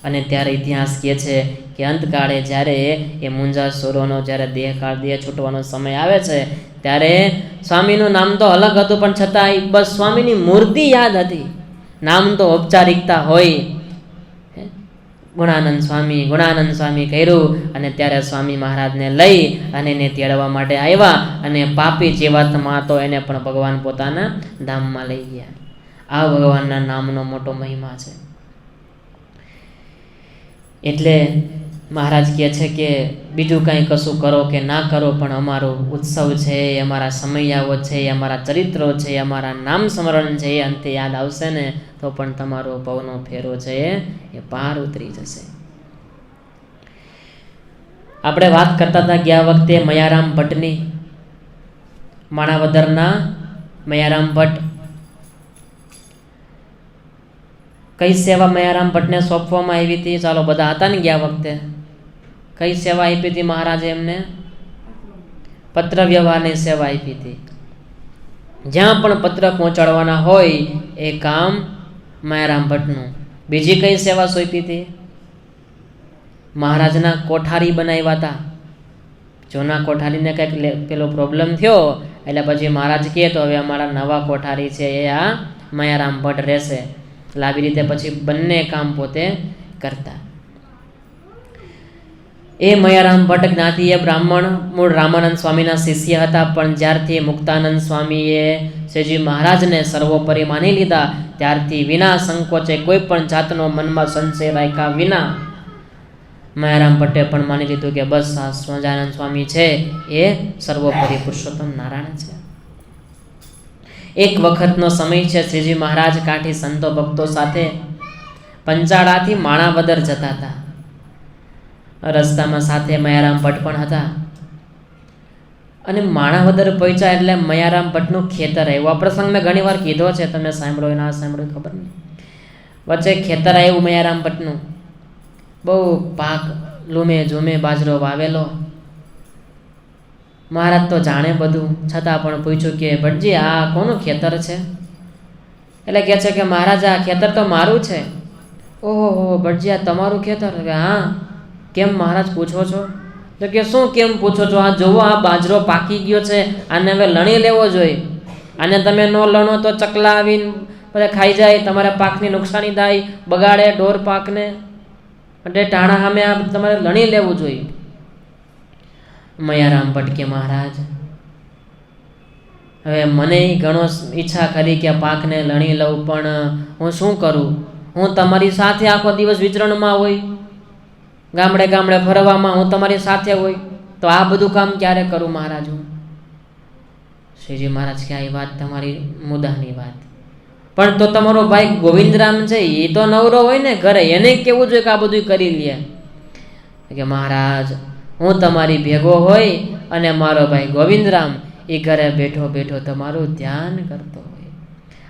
અને ત્યારે ઇતિહાસ કહે છે કે અંતકાળે જ્યારે એ મુંજાસુરોનો જ્યારે દેહ છૂટવાનો સમય આવે છે ત્યારે સ્વામીનું નામ તો અલગ હતું, પણ છતાંય બસ સ્વામીની મૂર્તિ યાદ હતી. નામ તો ઔપચારિકતા હોય. ગુણાનંદ સ્વામી કર્યું અને ત્યારે સ્વામી મહારાજને લઈ અને એને તેડવા માટે આવ્યા અને પાપી જીવાત્મા તો એને પણ ભગવાન પોતાના ધામમાં લઈ ગયા. આ ભગવાનના નામનો મોટો મહિમા છે. એટલે મહારાજ કહે છે કે બીજું કાંઈ કશું કરો કે ના કરો, પણ અમારો ઉત્સવ છે, અમારા સમયાઓ છે, અમારા ચરિત્રો છે, અમારા નામ સ્મરણ છે, એ અંતે યાદ આવશે ને તો પણ તમારો પવનો ફેરો છે એ પાર ઉતરી જશે. આપણે વાત કરતા હતા ગયા વખતે મયારામ ભટ્ટની, માણાવદરના મયારામ ભટ્ટ. કઈ સેવા મયારામ ભટ્ટને સોંપવામાં આવી હતી? ચાલો બધા હતા ને ગયા વખતે. કઈ સેવા આપી હતી મહારાજે એમને? પત્ર વ્યવહારની સેવા આપી હતી. જ્યાં પણ પત્ર પહોંચાડવાના હોય એ કામ મયારામ ભટ્ટનું. બીજી કઈ સેવા સોંપી હતી? મહારાજના કોઠારી બનાવ્યા હતા. જૂના કોઠારીને કંઈક પેલો પ્રોબ્લેમ થયો એટલે પછી મહારાજ કહે તો હવે અમારા નવા કોઠારી છે એ આ મયારામ ભટ્ટ રહેશે. આવી રીતે પછી બંને કામ પોતે કરતા. એ મયારામ ભટ્ટ જ્ઞાતિએ બ્રાહ્મણ, મૂળ રામાનંદ સ્વામીના શિષ્ય હતા, પણ જ્યારથી મુક્તાનંદ સ્વામીએ શ્રીજી મહારાજને સર્વોપરી માની લીધા ત્યારથી વિના સંકોચે કોઈ પણ જાતનો મનમાં સંશય રાખ્યા વિના મયારામ ભટ્ટે પણ માની લીધું કે બસ આ સહજાનંદ સ્વામી છે એ સર્વોપરી પુરુષોત્તમ નારાયણ છે. એક વખતનો સમય છે, શ્રીજી મહારાજ કાઠી સંતો ભક્તો સાથે પંચાળાથી માણાવદર જતા હતા. રસ્તામાં સાથે મયારામ ભટ્ટ પણ હતા. અને માણાવદર પહોંચ્યા એટલે મયારામ ભટ્ટનું ખેતર આવ્યું. આ પ્રસંગ મેં ઘણી વાર કીધો છે, તમે સાંભળો ના સાંભળો ખબર નહીં. વચ્ચે ખેતર આવ્યું મયારામ ભટ્ટનું, બહુ પાક લૂમે ઝૂમે બાજરો વાવેલો. મહારાજ તો જાણે બધું, છતાં પણ પૂછ્યું કે ભટ્ટજી આ કોનું ખેતર છે? એટલે કહે છે કે મહારાજ આ ખેતર તો મારું છે. ઓહો ભટ્ટજી આ તમારું ખેતર? કે હા. કેમ મહારાજ પૂછો છો? તો કે શું કેમ પૂછો છો? આ જોવો આ બાજરો પાકી ગયો છે, આને હવે લણી લેવો જોઈએ. આને તમે ન લણો તો ચકલા આવીને બધા ખાઈ જાય, તમારે પાકની નુકસાની થાય, બગાડે ઢોર પાકને, એટલે ટાણા સામે આ તમારે લણી લેવું જોઈએ. મયારામ ભટ્ટ કે મહારાજ હવે મને ઘણો ઈચ્છા કરી કે પાકને લણી લઉં, પણ હું શું કરું? હું તમારી સાથે આખો દિવસ વિચરણમાં હોય, ગામડે ગામડે ફરવામાં હું તમારી સાથે હોય, તો આ બધું કામ ક્યારે કરું મહારાજ હું? શ્રીજી મહારાજ કે આ વાત તમારી મુદ્દાની વાત, પણ તો તમારો ભાઈ ગોવિંદરામ છે એ તો નવરો હોય ને ઘરે, એને કેવું જોઈએ કે આ બધું કરી લે. કે મહારાજ હું તમારી ભેગો હોય અને મારો ભાઈ ગોવિંદરામ એ ઘરે બેઠો બેઠો તમારું ધ્યાન કરતો હોય,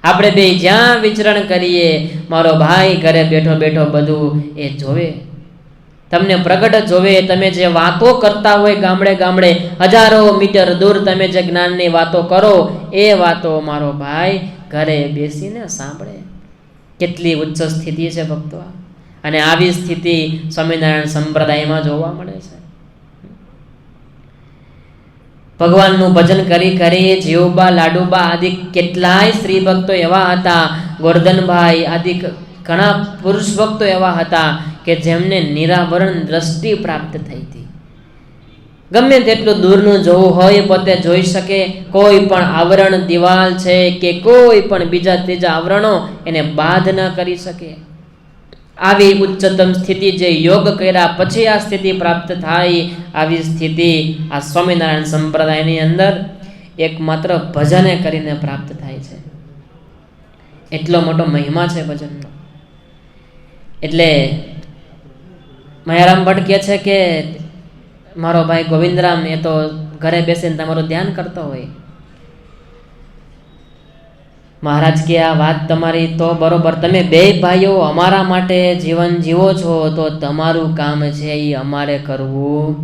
આપણે બે જ્યાં વિચરણ કરીએ મારો ભાઈ ઘરે બેઠો બેઠો બધું એ જોવે. તમને પ્રગટ જોવે. તમે જે વાતો કરતા હોય ગામડે ગામડે, હજારો મીટર દૂર તમે જે જ્ઞાનની વાતો કરો, એ વાતો મારો ભાઈ ઘરે બેસીને સાંભળે. કેટલી ઉચ્ચ સ્થિતિ છે ભક્તો. અને આવી સ્થિતિ સ્વામિનારાયણ સંપ્રદાયમાં જોવા મળે છે. ભગવાનનું ભજન કરી કરી જીવબા, લાડુબા આદિ કેટલાય સ્ત્રી ભક્તો એવા હતા, ગોરધનભાઈ આદિ ઘણા પુરુષ ભક્તો એવા હતા કે જેમને નિરાવરણ દ્રષ્ટિ પ્રાપ્ત થઈ હતી. ગમે તેટલું દૂરનું જોવું હોય પોતે જોઈ શકે. કોઈ પણ આવરણ, દિવાલ છે કે કોઈ પણ બીજા ત્રીજા આવરણો એને બાધ ન કરી શકે. આવી ઉચ્ચતમ સ્થિતિ જે યોગ કર્યા પછી આ સ્થિતિ પ્રાપ્ત થાય, આવી સ્થિતિ આ સ્વામિનારાયણ સંપ્રદાયની અંદર એકમાત્ર ભજને કરીને પ્રાપ્ત થાય છે. એટલો મોટો મહિમા છે ભજનનો. એટલે મયારામ ભટ્ટ કહે છે કે મારો ભાઈ ગોવિંદરામ એ તો ઘરે બેસીને તમારું ધ્યાન કરતો હોય. મહારાજ કે આ વાત તમારી તો બરોબર, તમે બે ભાઈઓ અમારા માટે જીવન જીવો છો તો તમારું કામ છે એ અમારે કરવું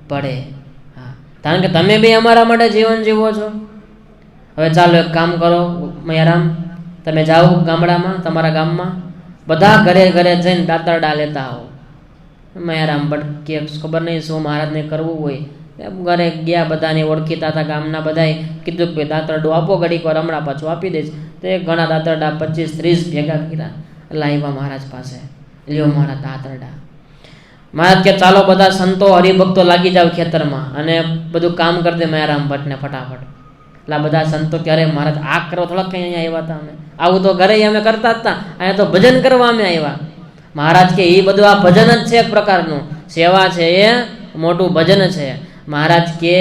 પડે. હા, કારણ કે તમે બે અમારા માટે જીવન જીવો છો. હવે ચાલો એક કામ કરો મયારામ, તમે જાઓ ગામડામાં, તમારા ગામમાં બધા ઘરે ઘરે જઈને દાતરડા લેતા આવો. મયારામ ભટ્ટ કે ખબર નહીં શું મહારાજને કરવું હોય. ઘરે ગયા, બધાને ઓળખીતા હતા ગામના, બધાએ કીધું કે દાતરડું આપો, ઘડીક વાર હમણાં પાછું આપી દઈશ. તો એ ઘણા દાતરડા 25-30 ભેગા કર્યા, લાવ્યા મહારાજ પાસે. લ્યો મારા દાતરડા. મહારાજ કે ચાલો બધા સંતો હરિભક્તો લાગી જાવ ખેતરમાં અને બધું કામ કરી દે મયારામ ભટ્ટને ફટાફટ. એટલે બધા સંતો ક્યારે મહારાજ આ કરો થોડાક કઈ અહીંયા આવ્યા હતા અમે, આવું તો ઘરે અમે કરતા હતા, અહીંયા તો ભજન કરવા અમે આવ્યા. મહારાજ કે એ બધું આ ભજન જ છે, એક પ્રકારનું સેવા છે, એ મોટું ભજન છે. મહારાજ કે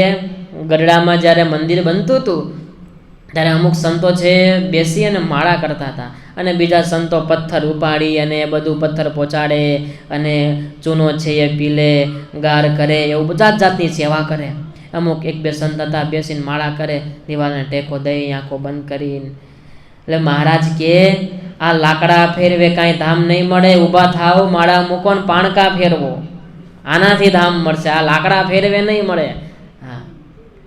ગઢડામાં જ્યારે મંદિર બનતું હતું ત્યારે અમુક સંતો છે બેસી અને માળા કરતા હતા, અને બીજા સંતો પથ્થર ઉપાડી અને એ બધું પથ્થર પહોંચાડે અને ચૂનો છે એ પીલે, ગાર કરે, એવું બધા જાતની સેવા કરે. અમુક 1-2 સંત હતા બેસીને માળા કરે, દિવાલને ટેકો દઈ આંખો બંધ કરીને. એટલે મહારાજ કે આ લાકડા ફેરવે કાંઈ ધામ નહીં મળે, ઊભા થાવ, માળા મૂકો ને પાણકા ફેરવો, આનાથી ધામ મળશે. આ લાકડા ફેરવે નહીં મળે. હા,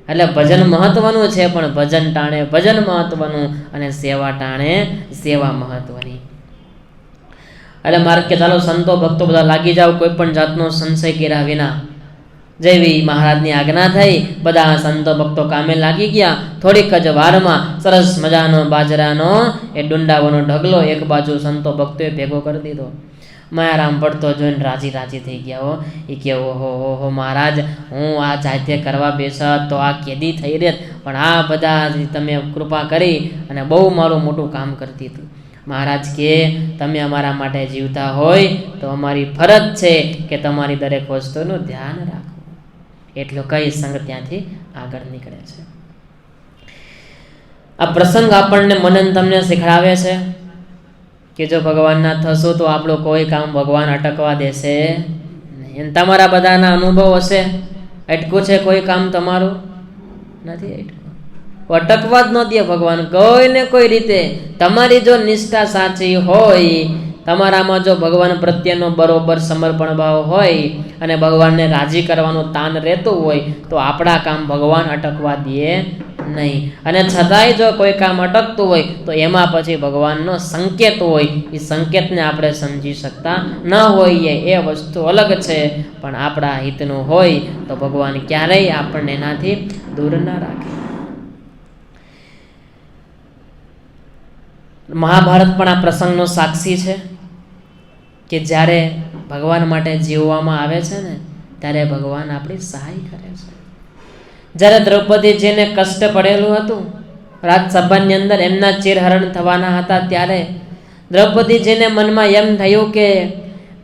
એટલે ભજન મહત્વનું છે, પણ ભજન ટાણે ભજન મહત્વનું અને સેવા ટાણે સેવા મહત્વની. એટલે મારે કે ચાલો સંતો ભક્તો બધા લાગી જાવ, કોઈ પણ જાતનો સંશય કર્યા વિના. જેવી મહારાજની આજ્ઞા થઈ, બધા સંતો ભક્તો કામે લાગી ગયા. થોડીક જ વારમાં સરસ મજાનો બાજરાનો એ ડુંડાવાનો ઢગલો એક બાજુ સંતો ભક્તોએ ભેગો કરી દીધો. મયારામ ભટ્ટ જોઈને રાજી રાજી થઈ ગયા. હો એ કે ઓહો મહારાજ, હું આ જાતે કરવા બેસત તો આ કેદી થઈ રહેત, પણ આ બધા તમે કૃપા કરી અને બહુ મારું મોટું કામ કરી દીધું. મહારાજ કે તમે અમારા માટે જીવતા હોય તો અમારી ફરજ છે કે તમારી દરેક વસ્તુનું ધ્યાન રાખો. એટલું કઈ સંગ ત્યાંથી આગળ નીકળે છે. આ પ્રસંગ આપણને મનન તમને શીખડાવે છે કે જો ભગવાનના થશો તો આપણું કોઈ કામ ભગવાન અટકવા દેશે નહીં. તમારા બધાના અનુભવ હશે, અટકું છે કોઈ કામ તમારું? નથી અટકું. અટકવા જ ન દે ભગવાન કોઈ ને કોઈ રીતે. તમારી જો નિષ્ઠા સાચી હોય, તમારામાં જો ભગવાન પ્રત્યેનો બરોબર સમર્પણ ભાવ હોય અને ભગવાનને રાજી કરવાનું તાન રહેતું હોય તો આપણા કામ ભગવાન અટકવા દે નહીં. અને છતાંય જો કોઈ કામ અટકતું હોય તો એમાં પછી ભગવાનનો સંકેત હોય, એ સંકેતને આપણે સમજી શકતા ન હોઈએ એ વસ્તુ અલગ છે. પણ આપણા હિતનું હોય તો ભગવાન ક્યારેય આપણને એનાથી દૂર ન રાખે. મહાભારત પણ આ પ્રસંગનો સાક્ષી છે કે જ્યારે ભગવાન માટે જીવવામાં આવે છે ને ત્યારે ભગવાન આપણી સહાય કરે છે. જ્યારે દ્રૌપદીજીને કષ્ટ પડેલું હતું, રાજસભાની અંદર એમના ચિરહરણ થવાના હતા, ત્યારે દ્રૌપદીજીને મનમાં એમ થયું કે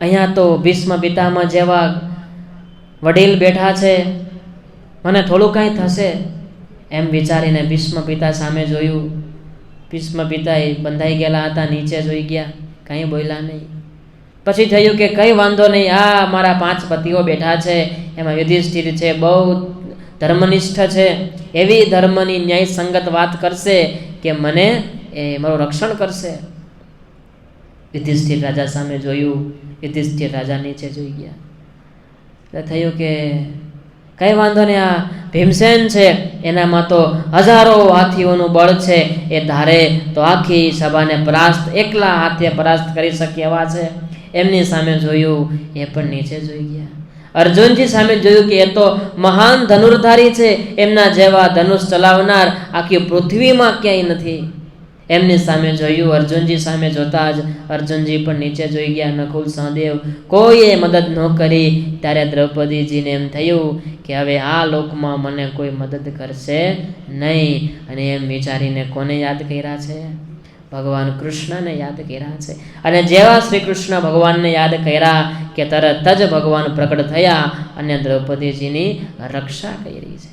અહીંયા તો ભીષ્મ પિતામહ જેવા વડીલ બેઠા છે, મને થોડું કાંઈ થશે એમ વિચારીને ભીષ્મ પિતા સામે જોયું. ભીષ્મ પિતા બંધાઈ ગયેલા હતા, નીચે જોઈ ગયા, કંઈ બોલ્યા નહીં. પછી થયું કે કંઈ વાંધો નહીં, આ મારા 5 પતિઓ બેઠા છે, એમાં યુધિષ્ઠિર છે, બહુ ધર્મનિષ્ઠ છે, એવી ધર્મની ન્યાય સંગત વાત કરશે કે મને એ મારું રક્ષણ કરશે. યુધિષ્ઠિર રાજા સામે જોયું, યુધિષ્ઠિર રાજા નીચે જોઈ ગયા. એટલે થયું કે કંઈ વાંધો નહીં, આ ભીમસેન છે એનામાં તો હજારો હાથીઓનું બળ છે, એ ધારે તો આખી સભાને પરાસ્ત એકલા હાથે પરાસ્ત કરી શકે એવા છે. એમની સામે જોયું, એ પણ નીચે જોઈ ગયા. અર્જુનજી સામે જોયું કે એ તો મહાન ધનુર્ધારી છે, એમના જેવા ધનુષ ચલાવનાર આખી પૃથ્વીમાં ક્યાંય નથી. એમની સામે જોયું, અર્જુનજી સામે જોતા જ અર્જુનજી પણ નીચે જોઈ ગયા. નકુલ સહદેવ કોઈએ મદદ ન કરી. ત્યારે દ્રૌપદીજીને એમ થયું કે હવે આ લોકમાં મને કોઈ મદદ કરશે નહીં. અને એમ વિચારીને કોને યાદ કર્યા છે? ભગવાન કૃષ્ણને યાદ કર્યા છે. અને જેવા શ્રી કૃષ્ણ ભગવાનને યાદ કર્યા કે તરત જ ભગવાન પ્રકટ થયા અને દ્રૌપદીજીની રક્ષા કરી છે.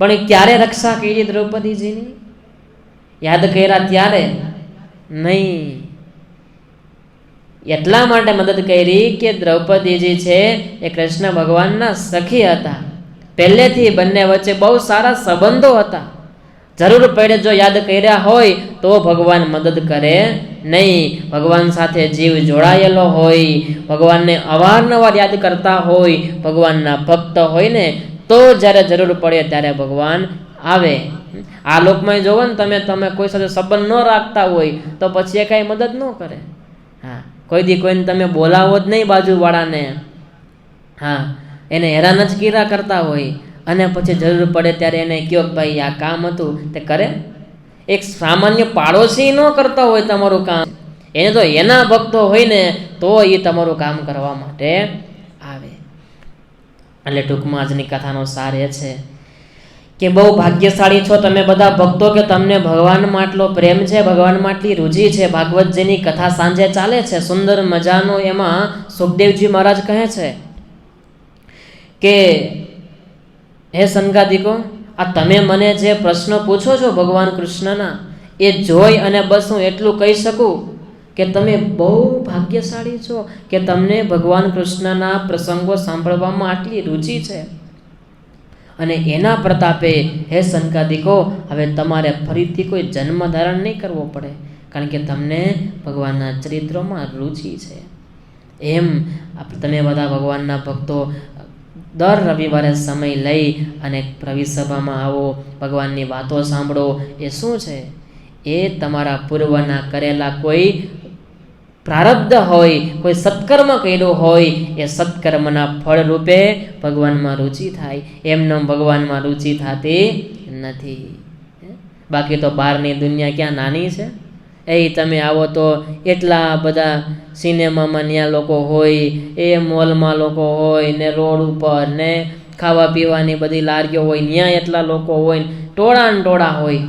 પણ ક્યારે રક્ષા કરી દ્રૌપદીજીની? યાદ કર્યા ત્યારે નહીં. એટલા માટે મદદ કરી કે દ્રૌપદીજી છે એ કૃષ્ણ ભગવાનના સખી હતા. પહેલેથી બંને વચ્ચે બહુ સારા સંબંધો હતા. જરૂર પડે જો યાદ કર્યા હોય તો ભગવાન મદદ કરે નહીં. ભગવાન સાથે જીવ જોડાયેલો હોય, ભગવાનને અવારનવાર યાદ કરતા હોય, ભગવાનના ભક્ત હોય ને તો જ્યારે જરૂર પડે ત્યારે ભગવાન આવે. આ લોકમાં જોવો ને તમે કોઈ સાથે સંબંધ ન રાખતા હોય તો પછી એ કાંઈ મદદ ન કરે. હા, કોઈ દી કોઈને તમે બોલાવો જ નહીં બાજુવાળાને, હા, એને હેરાન જ કીરા કરતા હોય અને પછી જરૂર પડે ત્યારે એને કહો કે ભાઈ આ કામ હતું તે કરે. એક સામાન્ય પાડોશી ન કરતા હોય તમારું કામ, એને તો એના ભક્તો હોય ને તો એ તમારું કામ કરવા માટે આવે. એટલે ટૂંકમાં આજની કથાનો સાર એ છે કે બહુ ભાગ્યશાળી છો તમે બધા ભક્તો કે તમને ભગવાનમાં આટલો પ્રેમ છે, ભગવાનમાં આટલી રુચિ છે. ભાગવતજીની કથા સાંજે ચાલે છે સુંદર મજાનો. એમાં સુખદેવજી મહારાજ કહે છે કે હે સંગાદિકો, આ તમે મને જે પ્રશ્ન પૂછો છો ભગવાન કૃષ્ણના, એ જોઈ અને બસ હું એટલું કહી શકું કે તમે બહુ ભાગ્યશાળી છો કે તમને ભગવાન કૃષ્ણના પ્રસંગો સાંભળવામાં આટલી રુચિ છે. અને એના પ્રતાપે હે સંગાદિકો હવે તમારે ફરીથી કોઈ જન્મ ધારણ નહીં કરવો પડે, કારણ કે તમને ભગવાનના ચરિત્રોમાં રુચિ છે. એમ તમે બધા ભગવાનના ભક્તો દર રવિવારે સમય લઈ અને પ્રવિષ્ટ સભામાં આવો, ભગવાનની વાતો સાંભળો. એ શું છે? એ તમારા પૂર્વના કરેલા કોઈ પ્રારબ્ધ હોય, કોઈ સત્કર્મ કર્યો હોય, એ સત્કર્મના ફળ રૂપે ભગવાનમાં રુચિ થાય. એમને ભગવાનમાં રુચિ થતી નથી. બાકી તો બહારની દુનિયા ક્યાં નાની છે? એ તમે આવો તો એટલા બધા સિનેમામાં ત્યાં લોકો હોય, એ મોલમાં લોકો હોય ને, રોડ ઉપર ને ખાવા પીવાની બધી લારીઓ હોય, ત્યાં એટલા લોકો હોય, ટોળા ને ટોળા હોય.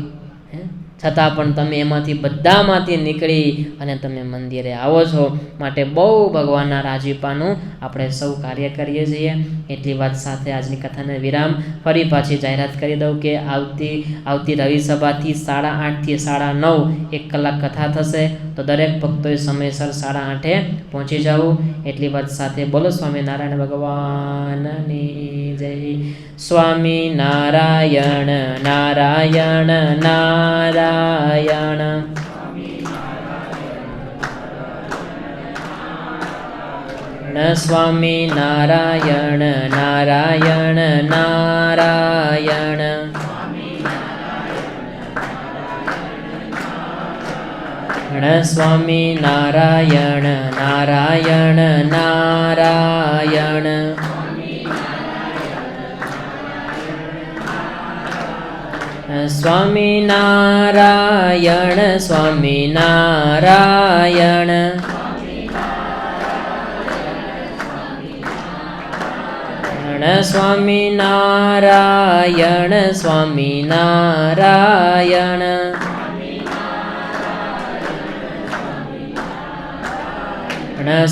છતાં પણ તમે એમાંથી બધામાંથી નીકળી અને તમે મંદિરે આવો છો. માટે બહુ ભગવાનના રાજીપાનું આપણે સૌ કાર્ય કરીએ છીએ. એટલી વાત સાથે આજની કથાને વિરામ. ફરી પાછી જાહેરાત કરી દઉં કે આવતી રવિ સભાથી 8:30 થી 9:30 1 કલાક કથા થશે. તો દરેક ભક્તોએ સમયસર 8:30 પહોંચી જવું. એટલી વાત સાથે બોલો સ્વામિનારાયણ ભગવાનની જય. સ્વામિનારાયણ નારાયણ નારાયણ. સ્વામિનારાયણ નારાયણ નારાયણ. સ્વામિનારાયણ નારાયણ નારાયણ. સ્વામિનારાયણ સ્વામિનારાયણ. સ્વામિનારાયણ સ્વામિનારાયણ.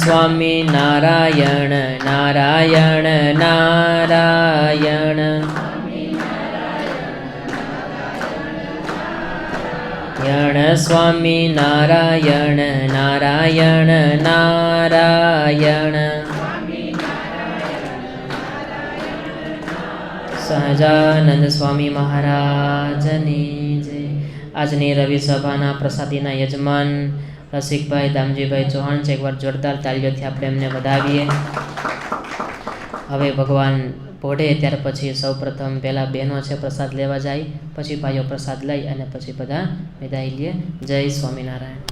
સ્વામિનારાયણ નારાયણ નારાયણ. સ્વામિનારાયણ નારાયણ નારાયણ. સહજાનંદ સ્વામી મહારાજની જય. આજની રવિ સભાના પ્રસાદીના યજમાન રસિકભાઈ દામજીભાઈ ચૌહાણ છે. એકવાર જોરદાર તાળીઓથી આપણે એમને વધાવીએ. હવે ભગવાન પોઢે ત્યાર પછી સૌપ્રથમ પહેલાં બહેનો છે પ્રસાદ લેવા જાય, પછી ભાઈઓ પ્રસાદ લઈ અને પછી બધા વિદાય લે. જય સ્વામિનારાયણ.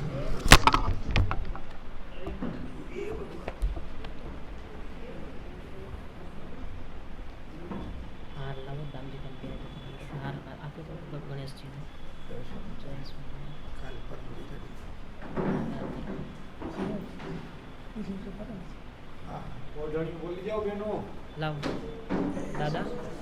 લાવ દાદા.